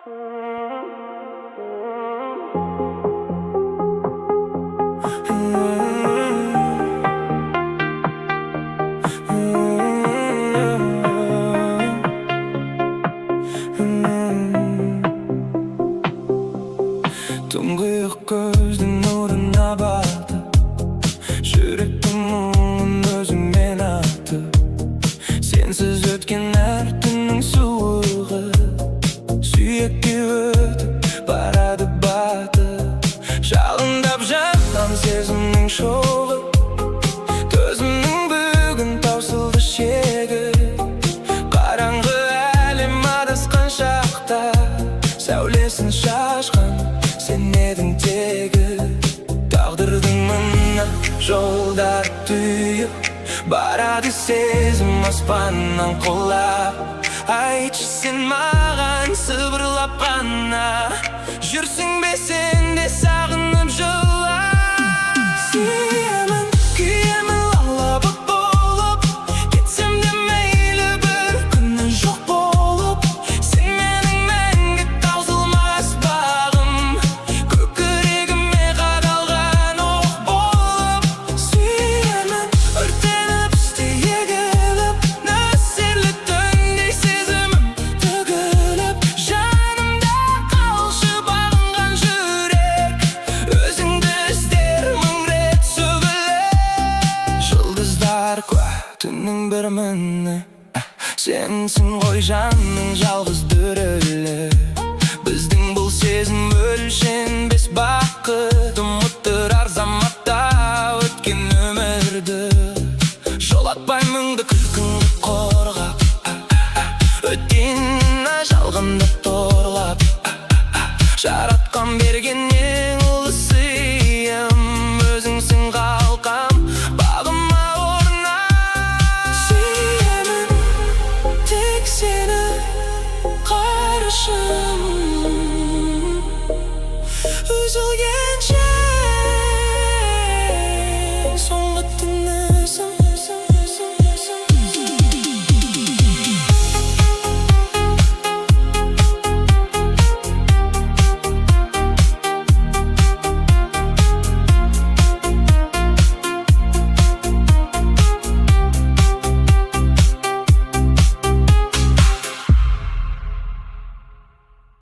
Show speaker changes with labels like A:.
A: Тұңғиық көздің нұрына батып, жүректің мұңын өзіңмен атып, сенсіз өткен әр түннің суығы сүйекке өтіп барады батып. Жалындап жатқан сезімнің шоғы, төзімнің бүгін таусылды шегі. Қараңғы әлем адасқан шақта сәулесін шашқан сен едің тегі. Тағдырдың мына жолдар түйіп барады сезім аспаннан құлап. Айтшы сен маған сыбырлап қана, жүрсің бе сен де сағынып жылап? Сүйемін, күйемін лаулап болып, кетсем де мейлі бір күні жоқ болып. Сен менің мәңгі таусылмас бағым, көкірегіме қадалған оқ болып. Сүйемін, өртеніп іштей егіліп, нөсерлі түндей сезімім төгіліп. Жанымда қалшы бағынған жүрек, өзіңді іздер мың рет сөгіліп. Жұлдыздар куә түннің бір міні, сенсің ғой жанның жалғыз дүрілі. Біздің бұл сезім өлшенбес бақыт, ұмыттырар заматта өткен өмірді. Жолатпай мұңды күлкіңді қорғап, өткен ажалғында торлап. Жаратқан берген ең